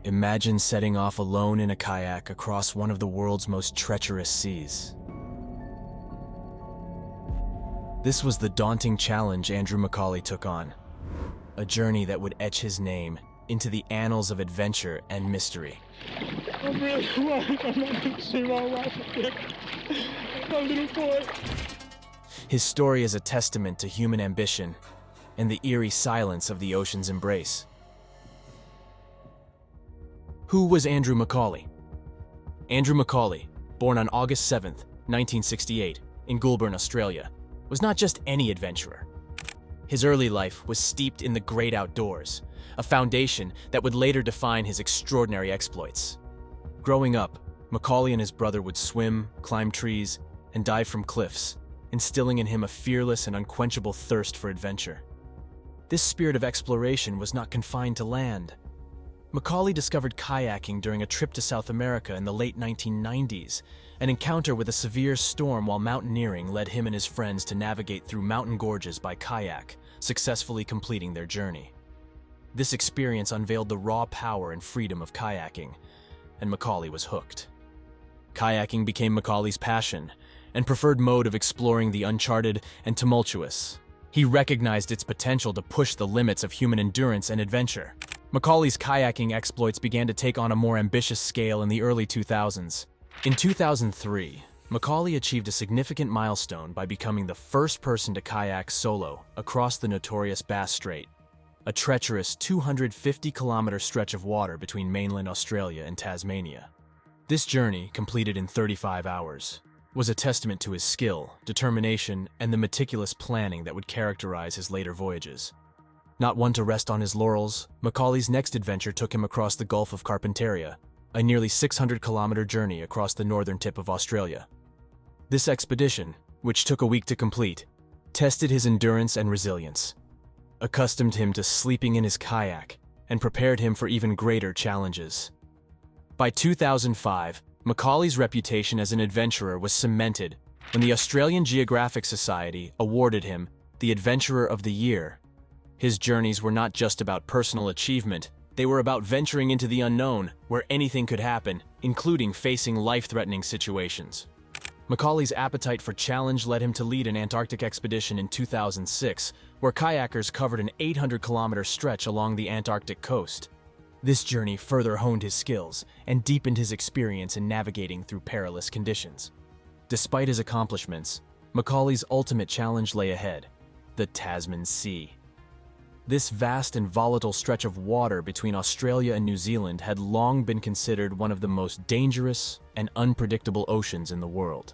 Imagine setting off alone in a kayak across one of the world's most treacherous seas. This was the daunting challenge Andrew McAuley took on, a journey that would etch his name into the annals of adventure and mystery. I'm really worried I'm not going to see my wife again. My little boy. His story is a testament to human ambition and the eerie silence of the ocean's embrace. Who was Andrew McAuley? Andrew McAuley, born on August 7, 1968, in Goulburn, Australia, was not just any adventurer. His early life was steeped in the great outdoors, a foundation that would later define his extraordinary exploits. Growing up, McAuley and his brother would swim, climb trees, and dive from cliffs, instilling in him a fearless and unquenchable thirst for adventure. This spirit of exploration was not confined to land. McAuley discovered kayaking during a trip to South America in the late 1990s. An encounter with a severe storm while mountaineering led him and his friends to navigate through mountain gorges by kayak, successfully completing their journey. This experience unveiled the raw power and freedom of kayaking, and McAuley was hooked. Kayaking became McAuley's passion and preferred mode of exploring the uncharted and tumultuous. He recognized its potential to push the limits of human endurance and adventure. McAuley's kayaking exploits began to take on a more ambitious scale in the early 2000s. In 2003, McAuley achieved a significant milestone by becoming the first person to kayak solo across the notorious Bass Strait, a treacherous 250-kilometer stretch of water between mainland Australia and Tasmania. This journey, completed in 35 hours, was a testament to his skill, determination, and the meticulous planning that would characterize his later voyages. Not one to rest on his laurels, McAuley's next adventure took him across the Gulf of Carpentaria, a nearly 600-kilometer journey across the northern tip of Australia. This expedition, which took a week to complete, tested his endurance and resilience, accustomed him to sleeping in his kayak, and prepared him for even greater challenges. By 2005, McAuley's reputation as an adventurer was cemented when the Australian Geographic Society awarded him the Adventurer of the Year. His journeys were not just about personal achievement, they were about venturing into the unknown, where anything could happen, including facing life-threatening situations. McAuley's appetite for challenge led him to lead an Antarctic expedition in 2006, where kayakers covered an 800-kilometer stretch along the Antarctic coast. This journey further honed his skills and deepened his experience in navigating through perilous conditions. Despite his accomplishments, McAuley's ultimate challenge lay ahead: the Tasman Sea. This vast and volatile stretch of water between Australia and New Zealand had long been considered one of the most dangerous and unpredictable oceans in the world.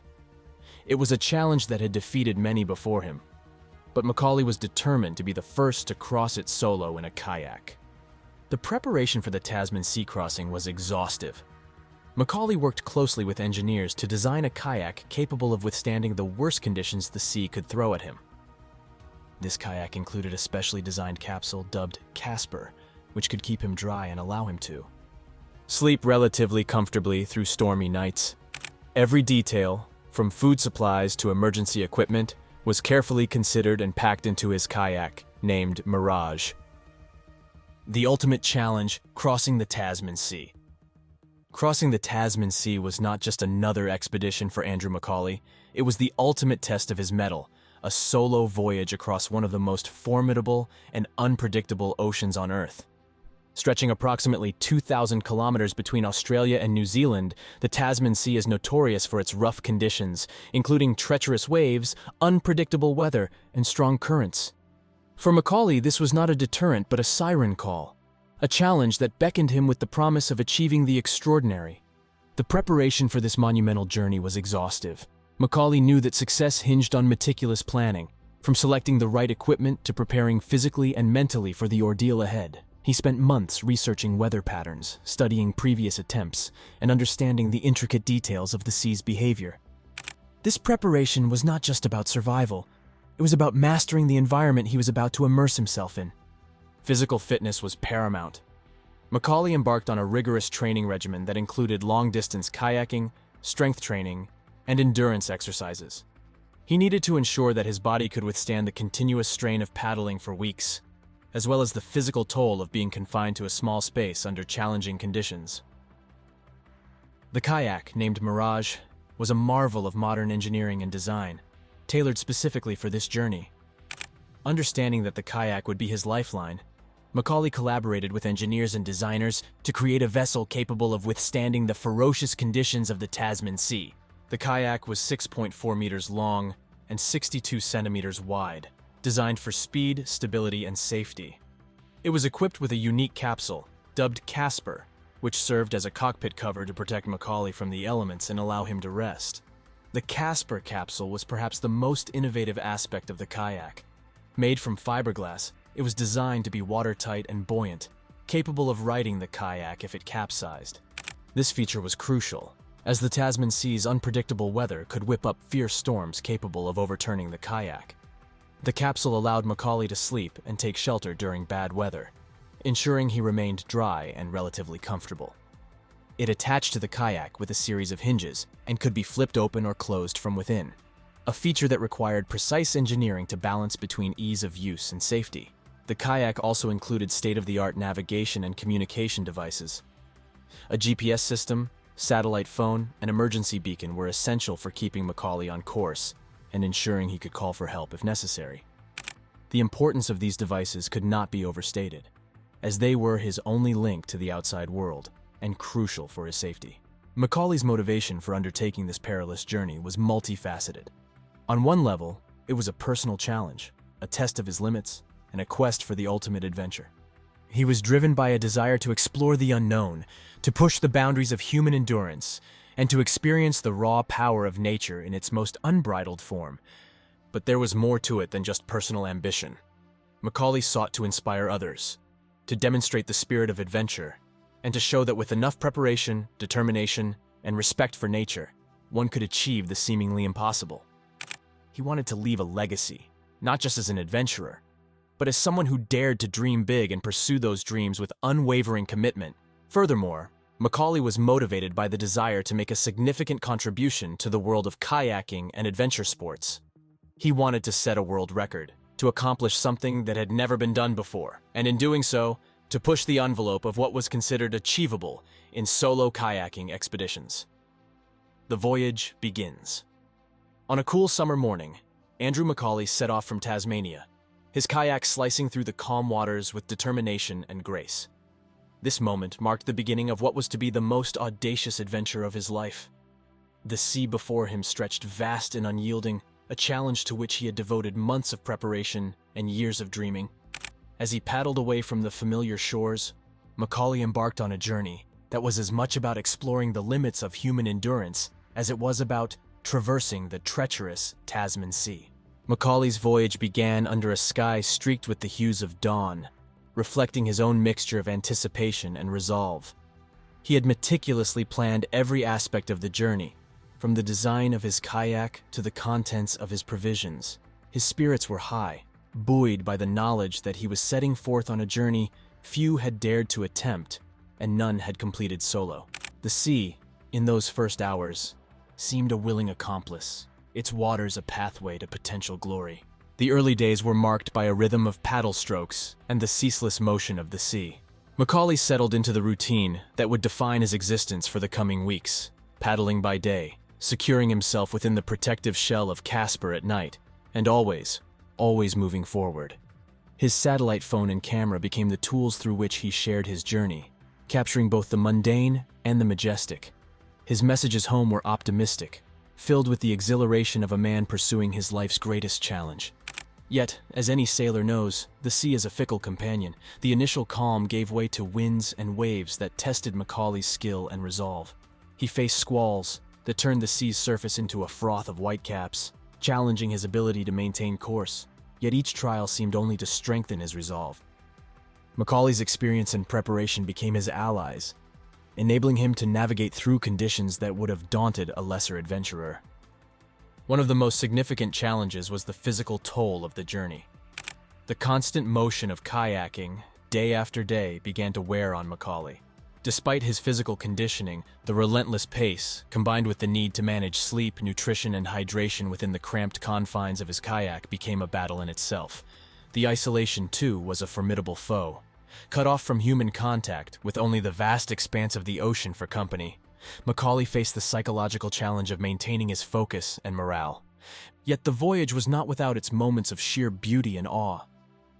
It was a challenge that had defeated many before him, but McAuley was determined to be the first to cross it solo in a kayak. The preparation for the Tasman Sea crossing was exhaustive. McAuley worked closely with engineers to design a kayak capable of withstanding the worst conditions the sea could throw at him. This kayak included a specially designed capsule dubbed Casper, which could keep him dry and allow him to sleep relatively comfortably through stormy nights. Every detail, from food supplies to emergency equipment, was carefully considered and packed into his kayak, named Mirage. The ultimate challenge: crossing the Tasman Sea. Crossing the Tasman Sea was not just another expedition for Andrew McAuley, it was the ultimate test of his mettle. A solo voyage across one of the most formidable and unpredictable oceans on Earth. Stretching approximately 2,000 kilometers between Australia and New Zealand, the Tasman Sea is notorious for its rough conditions, including treacherous waves, unpredictable weather, and strong currents. For McAuley, this was not a deterrent but a siren call, a challenge that beckoned him with the promise of achieving the extraordinary. The preparation for this monumental journey was exhaustive. McAuley knew that success hinged on meticulous planning, from selecting the right equipment to preparing physically and mentally for the ordeal ahead. He spent months researching weather patterns, studying previous attempts, and understanding the intricate details of the sea's behavior. This preparation was not just about survival, it was about mastering the environment he was about to immerse himself in. Physical fitness was paramount. McAuley embarked on a rigorous training regimen that included long-distance kayaking, strength training, and endurance exercises. He needed to ensure that his body could withstand the continuous strain of paddling for weeks. as well as the physical toll of being confined to a small space under challenging conditions. The kayak, named Mirage, was a marvel of modern engineering and design, tailored specifically for this journey. Understanding that the kayak would be his lifeline, McAuley collaborated with engineers and designers to create a vessel capable of withstanding the ferocious conditions of the Tasman Sea. The kayak was 6.4 meters long and 62 centimeters wide, designed for speed, stability, and safety. It was equipped with a unique capsule, dubbed Casper, which served as a cockpit cover to protect McAuley from the elements and allow him to rest. The Casper capsule was perhaps the most innovative aspect of the kayak. Made from fiberglass, it was designed to be watertight and buoyant, capable of righting the kayak if it capsized. This feature was crucial, as the Tasman Sea's unpredictable weather could whip up fierce storms capable of overturning the kayak. The capsule allowed McAuley to sleep and take shelter during bad weather, ensuring he remained dry and relatively comfortable. It attached to the kayak with a series of hinges and could be flipped open or closed from within, a feature that required precise engineering to balance between ease of use and safety. The kayak also included state-of-the-art navigation and communication devices. A GPS system, satellite phone, and emergency beacon were essential for keeping McAuley on course and ensuring he could call for help if necessary. The importance of these devices could not be overstated, as they were his only link to the outside world and crucial for his safety. McAuley's motivation for undertaking this perilous journey was multifaceted. On one level, it was a personal challenge, a test of his limits, and a quest for the ultimate adventure. He was driven by a desire to explore the unknown, to push the boundaries of human endurance, and to experience the raw power of nature in its most unbridled form. But there was more to it than just personal ambition. McAuley sought to inspire others, to demonstrate the spirit of adventure, and to show that with enough preparation, determination, and respect for nature, one could achieve the seemingly impossible. He wanted to leave a legacy, not just as an adventurer, but as someone who dared to dream big and pursue those dreams with unwavering commitment. Furthermore, McAuley was motivated by the desire to make a significant contribution to the world of kayaking and adventure sports. He wanted to set a world record, to accomplish something that had never been done before, and in doing so, to push the envelope of what was considered achievable in solo kayaking expeditions. The voyage begins. On a cool summer morning, Andrew McAuley set off from Tasmania, his kayak slicing through the calm waters with determination and grace. This moment marked the beginning of what was to be the most audacious adventure of his life. The sea before him stretched vast and unyielding, a challenge to which he had devoted months of preparation and years of dreaming. As he paddled away from the familiar shores, McAuley embarked on a journey that was as much about exploring the limits of human endurance as it was about traversing the treacherous Tasman Sea. McAuley's voyage began under a sky streaked with the hues of dawn, reflecting his own mixture of anticipation and resolve. He had meticulously planned every aspect of the journey, from the design of his kayak to the contents of his provisions. His spirits were high, buoyed by the knowledge that he was setting forth on a journey few had dared to attempt, and none had completed solo. The sea, in those first hours, seemed a willing accomplice, its waters a pathway to potential glory. The early days were marked by a rhythm of paddle strokes and the ceaseless motion of the sea. McAuley settled into the routine that would define his existence for the coming weeks, paddling by day, securing himself within the protective shell of Casper at night, and always moving forward. His satellite phone and camera became the tools through which he shared his journey, capturing both the mundane and the majestic. His messages home were optimistic, filled with the exhilaration of a man pursuing his life's greatest challenge. Yet, as any sailor knows, the sea is a fickle companion. The initial calm gave way to winds and waves that tested McAuley's skill and resolve. He faced squalls that turned the sea's surface into a froth of whitecaps, challenging his ability to maintain course. Yet each trial seemed only to strengthen his resolve. McAuley's experience and preparation became his allies, enabling him to navigate through conditions that would have daunted a lesser adventurer. One of the most significant challenges was the physical toll of the journey. The constant motion of kayaking, day after day, began to wear on McAuley. Despite his physical conditioning, the relentless pace, combined with the need to manage sleep, nutrition, and hydration within the cramped confines of his kayak, became a battle in itself. The isolation, too, was a formidable foe. Cut off from human contact, with only the vast expanse of the ocean for company, McAuley faced the psychological challenge of maintaining his focus and morale. Yet the voyage was not without its moments of sheer beauty and awe.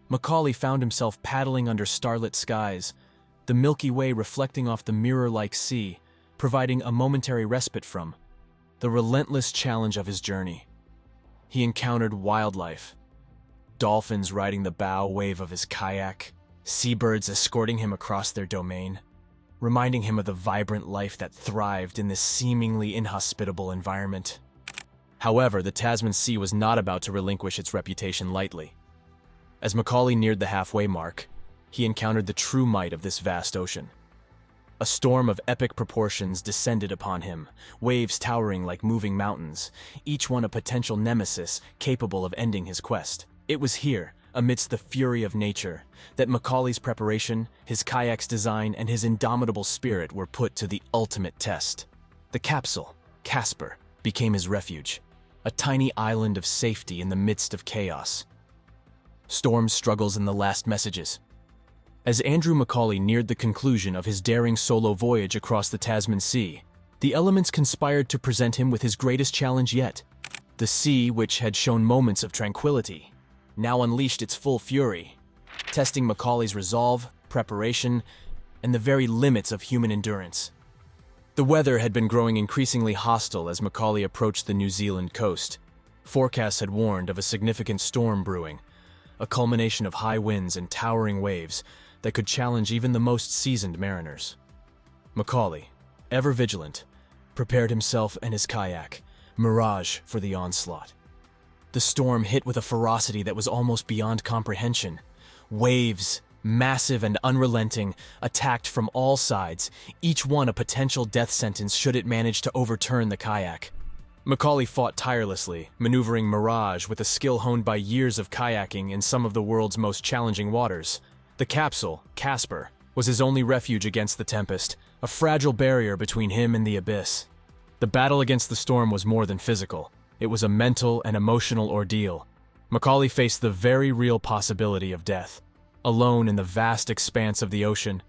McAuley found himself paddling under starlit skies, the Milky Way reflecting off the mirror-like sea, providing a momentary respite from the relentless challenge of his journey. He encountered wildlife, dolphins riding the bow wave of his kayak, seabirds escorting him across their domain, reminding him of the vibrant life that thrived in this seemingly inhospitable environment. However, the Tasman Sea was not about to relinquish its reputation lightly. As McAuley neared the halfway mark, he encountered the true might of this vast ocean. A storm of epic proportions descended upon him, waves towering like moving mountains, each one a potential nemesis capable of ending his quest. It was here, amidst the fury of nature, that McAuley's preparation, his kayak's design, and his indomitable spirit were put to the ultimate test. The capsule, Casper, became his refuge, a tiny island of safety in the midst of chaos. Storms, struggles, and the last messages. As Andrew McAuley neared the conclusion of his daring solo voyage across the Tasman Sea, the elements conspired to present him with his greatest challenge yet. The sea, which had shown moments of tranquility, now unleashed its full fury, testing McAuley's resolve, preparation, and the very limits of human endurance. The weather had been growing increasingly hostile as McAuley approached the New Zealand coast. Forecasts had warned of a significant storm brewing, a culmination of high winds and towering waves that could challenge even the most seasoned mariners. McAuley, ever vigilant, prepared himself and his kayak, Mirage, for the onslaught. The storm hit with a ferocity that was almost beyond comprehension. Waves, massive and unrelenting, attacked from all sides, each one a potential death sentence should it manage to overturn the kayak. McAuley fought tirelessly, maneuvering Mirage with a skill honed by years of kayaking in some of the world's most challenging waters. The capsule, Casper, was his only refuge against the tempest, a fragile barrier between him and the abyss. The battle against the storm was more than physical. It was a mental and emotional ordeal. McAuley faced the very real possibility of death, alone in the vast expanse of the ocean.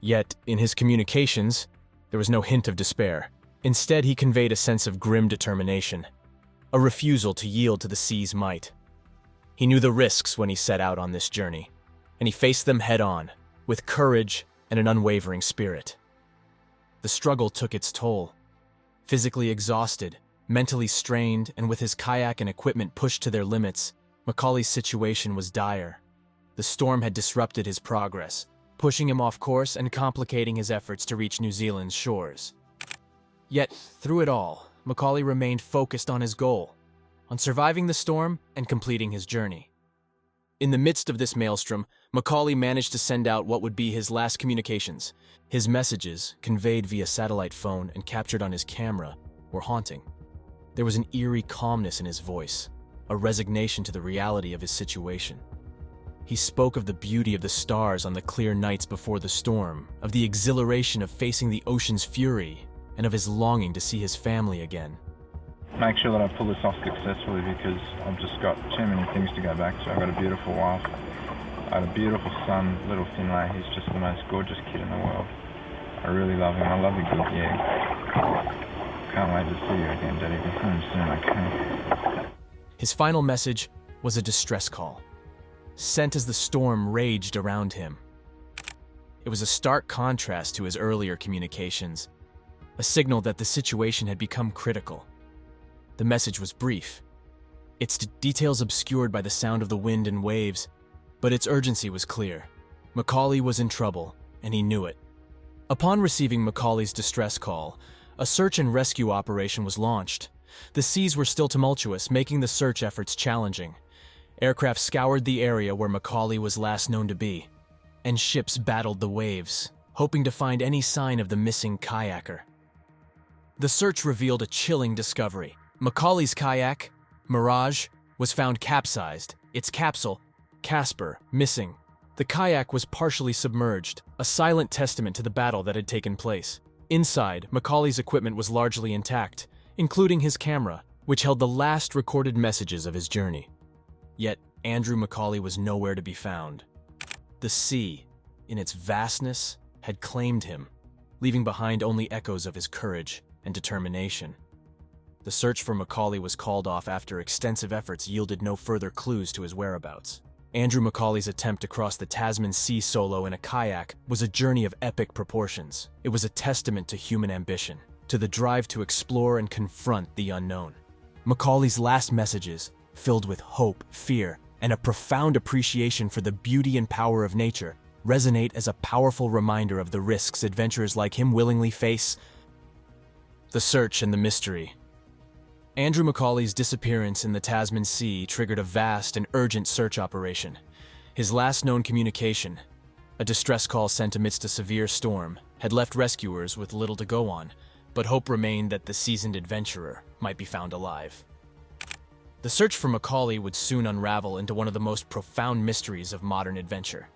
Yet, in his communications, there was no hint of despair. Instead, he conveyed a sense of grim determination, a refusal to yield to the sea's might. He knew the risks when he set out on this journey, and he faced them head-on, with courage and an unwavering spirit. The struggle took its toll. Physically exhausted, mentally strained, and with his kayak and equipment pushed to their limits, McAuley's situation was dire. The storm had disrupted his progress, pushing him off course and complicating his efforts to reach New Zealand's shores. Yet, through it all, McAuley remained focused on his goal, on surviving the storm and completing his journey. In the midst of this maelstrom, McAuley managed to send out what would be his last communications. His messages, conveyed via satellite phone and captured on his camera, were haunting. There was an eerie calmness in his voice, a resignation to the reality of his situation. He spoke of the beauty of the stars on the clear nights before the storm, of the exhilaration of facing the ocean's fury, and of his longing to see his family again. Make sure that I pull this off successfully because I've just got too many things to go back to. I've got a beautiful wife, I had a beautiful son, little Finlay. He's just the most gorgeous kid in the world. I really love him. I love you, good, yeah. Can't wait to see you again, Daddy. Be home soon, okay? His final message was a distress call, sent as the storm raged around him. It was a stark contrast to his earlier communications, a signal that the situation had become critical. The message was brief, its details obscured by the sound of the wind and waves, but its urgency was clear. McAuley was in trouble, and he knew it. Upon receiving McAuley's distress call, a search and rescue operation was launched. The seas were still tumultuous, making the search efforts challenging. Aircraft scoured the area where McAuley was last known to be, and ships battled the waves, hoping to find any sign of the missing kayaker. The search revealed a chilling discovery. McAuley's kayak, Mirage, was found capsized, its capsule, Casper, missing. The kayak was partially submerged, a silent testament to the battle that had taken place. Inside, McAuley's equipment was largely intact, including his camera, which held the last recorded messages of his journey. Yet, Andrew McAuley was nowhere to be found. The sea, in its vastness, had claimed him, leaving behind only echoes of his courage and determination. The search for McAuley was called off after extensive efforts yielded no further clues to his whereabouts. Andrew McAuley's attempt to cross the Tasman Sea solo in a kayak was a journey of epic proportions. It was a testament to human ambition, to the drive to explore and confront the unknown. McAuley's last messages, filled with hope, fear, and a profound appreciation for the beauty and power of nature, resonate as a powerful reminder of the risks adventurers like him willingly face. The search and the mystery. Andrew McAuley's disappearance in the Tasman Sea triggered a vast and urgent search operation. His last known communication, a distress call sent amidst a severe storm, had left rescuers with little to go on, but hope remained that the seasoned adventurer might be found alive. The search for McAuley would soon unravel into one of the most profound mysteries of modern adventure.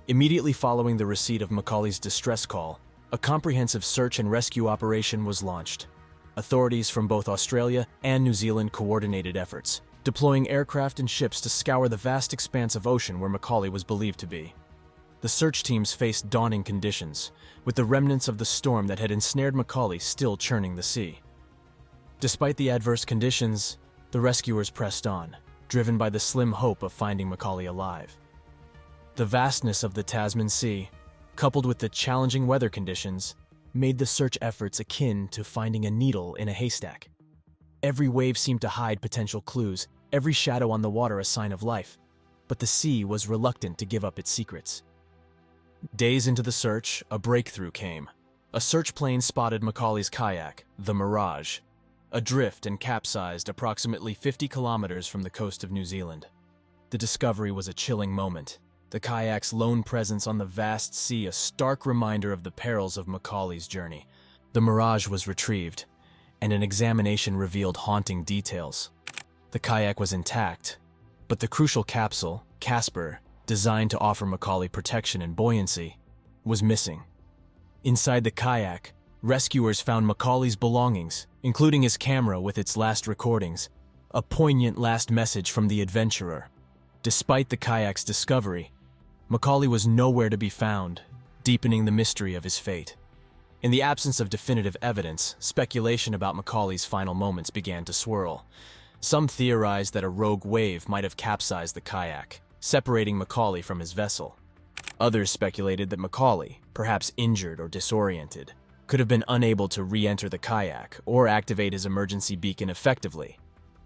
Immediately following the receipt of McAuley's distress call, a comprehensive search and rescue operation was launched. Authorities from both Australia and New Zealand coordinated efforts, deploying aircraft and ships to scour the vast expanse of ocean where McAuley was believed to be. The search teams faced daunting conditions, with the remnants of the storm that had ensnared McAuley still churning the sea. Despite the adverse conditions, the rescuers pressed on, driven by the slim hope of finding McAuley alive. The vastness of the Tasman Sea, coupled with the challenging weather conditions, made the search efforts akin to finding a needle in a haystack. Every wave seemed to hide potential clues, every shadow on the water a sign of life, but the sea was reluctant to give up its secrets. Days into the search, a breakthrough came. A search plane spotted McAuley's kayak, the Mirage, adrift and capsized approximately 50 kilometers from the coast of New Zealand. The discovery was a chilling moment. The kayak's lone presence on the vast sea a stark reminder of the perils of McAuley's journey. The Mirage was retrieved, and an examination revealed haunting details. The kayak was intact, but the crucial capsule, Casper, designed to offer McAuley protection and buoyancy, was missing. Inside the kayak, rescuers found McAuley's belongings, including his camera with its last recordings, a poignant last message from the adventurer. Despite the kayak's discovery, McAuley was nowhere to be found, deepening the mystery of his fate. In the absence of definitive evidence, speculation about McAuley's final moments began to swirl. Some theorized that a rogue wave might have capsized the kayak, separating McAuley from his vessel. Others speculated that McAuley, perhaps injured or disoriented, could have been unable to re-enter the kayak or activate his emergency beacon effectively.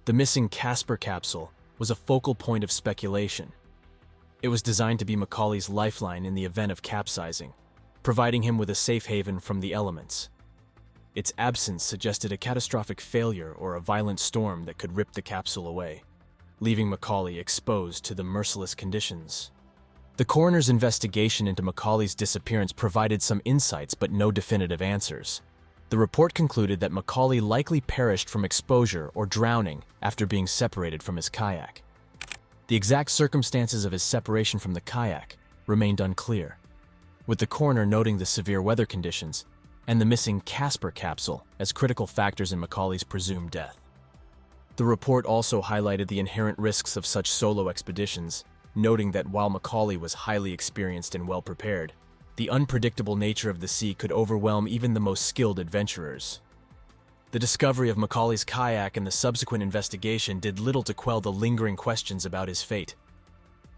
The missing Casper capsule was a focal point of speculation. It was designed to be McAuley's lifeline in the event of capsizing, providing him with a safe haven from the elements. Its absence suggested a catastrophic failure or a violent storm that could rip the capsule away, leaving McAuley exposed to the merciless conditions. The coroner's investigation into McAuley's disappearance provided some insights but no definitive answers. The report concluded that McAuley likely perished from exposure or drowning after being separated from his kayak. The exact circumstances of his separation from the kayak remained unclear, with the coroner noting the severe weather conditions and the missing Casper capsule as critical factors in McAuley's presumed death. The report also highlighted the inherent risks of such solo expeditions, noting that while McAuley was highly experienced and well-prepared, the unpredictable nature of the sea could overwhelm even the most skilled adventurers. The discovery of McAuley's kayak and the subsequent investigation did little to quell the lingering questions about his fate.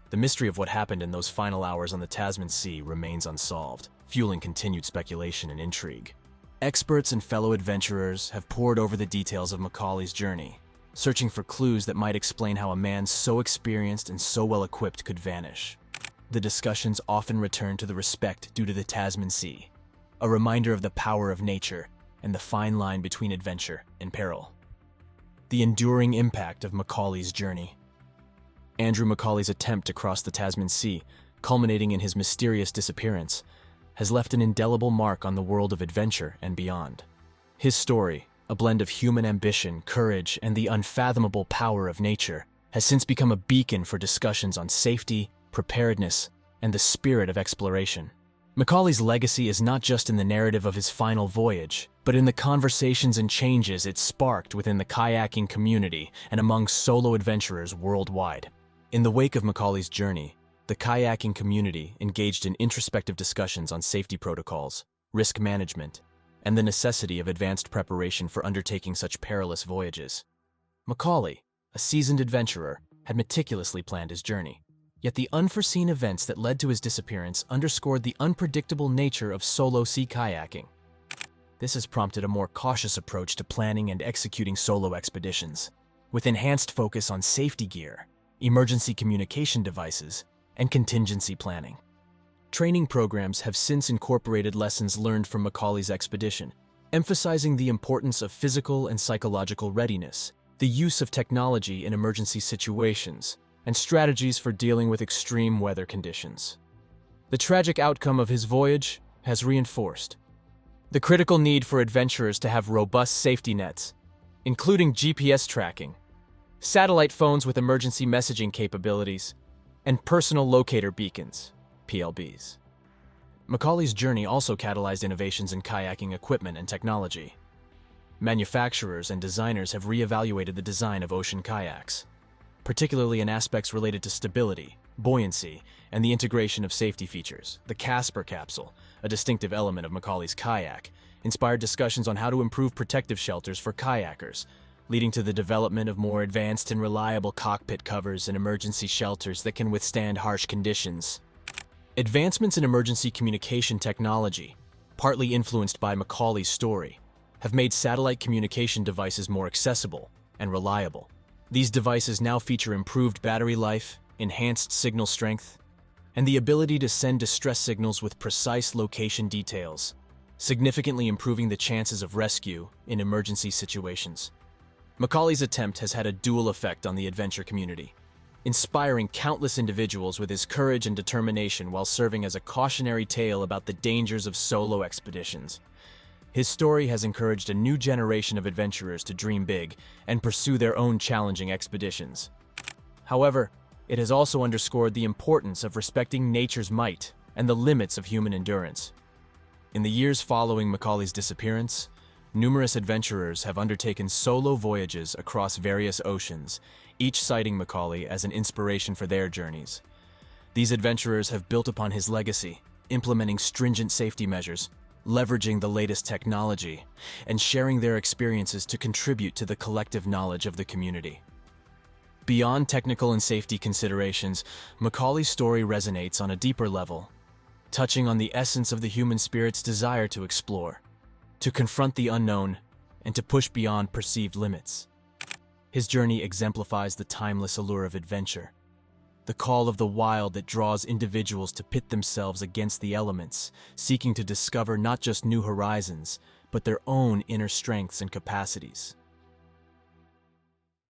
The mystery of what happened in those final hours on the Tasman Sea remains unsolved, fueling continued speculation and intrigue. Experts and fellow adventurers have pored over the details of McAuley's journey, searching for clues that might explain how a man so experienced and so well-equipped could vanish. The discussions often return to the respect due to the Tasman Sea, a reminder of the power of nature and the fine line between adventure and peril. The enduring impact of McAuley's journey. Andrew McAuley's attempt to cross the Tasman Sea, culminating in his mysterious disappearance, has left an indelible mark on the world of adventure and beyond. His story, a blend of human ambition, courage, and the unfathomable power of nature, has since become a beacon for discussions on safety, preparedness, and the spirit of exploration. McAuley's legacy is not just in the narrative of his final voyage, but in the conversations and changes it sparked within the kayaking community and among solo adventurers worldwide. In the wake of McAuley's journey, the kayaking community engaged in introspective discussions on safety protocols, risk management, and the necessity of advanced preparation for undertaking such perilous voyages. McAuley, a seasoned adventurer, had meticulously planned his journey. Yet the unforeseen events that led to his disappearance underscored the unpredictable nature of solo sea kayaking. This has prompted a more cautious approach to planning and executing solo expeditions, with enhanced focus on safety gear, emergency communication devices, and contingency planning. Training programs have since incorporated lessons learned from McAuley's expedition, emphasizing the importance of physical and psychological readiness, the use of technology in emergency situations, and strategies for dealing with extreme weather conditions. The tragic outcome of his voyage has reinforced the critical need for adventurers to have robust safety nets, including GPS tracking, satellite phones with emergency messaging capabilities, and personal locator beacons, PLBs. McAuley's journey also catalyzed innovations in kayaking equipment and technology. Manufacturers and designers have reevaluated the design of ocean kayaks, particularly in aspects related to stability, buoyancy, and the integration of safety features. The Casper capsule, a distinctive element of McAuley's kayak, inspired discussions on how to improve protective shelters for kayakers, leading to the development of more advanced and reliable cockpit covers and emergency shelters that can withstand harsh conditions. Advancements in emergency communication technology, partly influenced by McAuley's story, have made satellite communication devices more accessible and reliable. These devices now feature improved battery life, enhanced signal strength, and the ability to send distress signals with precise location details, significantly improving the chances of rescue in emergency situations. McAuley's attempt has had a dual effect on the adventure community, inspiring countless individuals with his courage and determination while serving as a cautionary tale about the dangers of solo expeditions. His story has encouraged a new generation of adventurers to dream big and pursue their own challenging expeditions. However, it has also underscored the importance of respecting nature's might and the limits of human endurance. In the years following McAuley's disappearance, numerous adventurers have undertaken solo voyages across various oceans, each citing McAuley as an inspiration for their journeys. These adventurers have built upon his legacy, implementing stringent safety measures, leveraging the latest technology, and sharing their experiences to contribute to the collective knowledge of the community. Beyond technical and safety considerations, McAuley's story resonates on a deeper level, touching on the essence of the human spirit's desire to explore, to confront the unknown, and to push beyond perceived limits. His journey exemplifies the timeless allure of adventure, the call of the wild that draws individuals to pit themselves against the elements, seeking to discover not just new horizons, but their own inner strengths and capacities.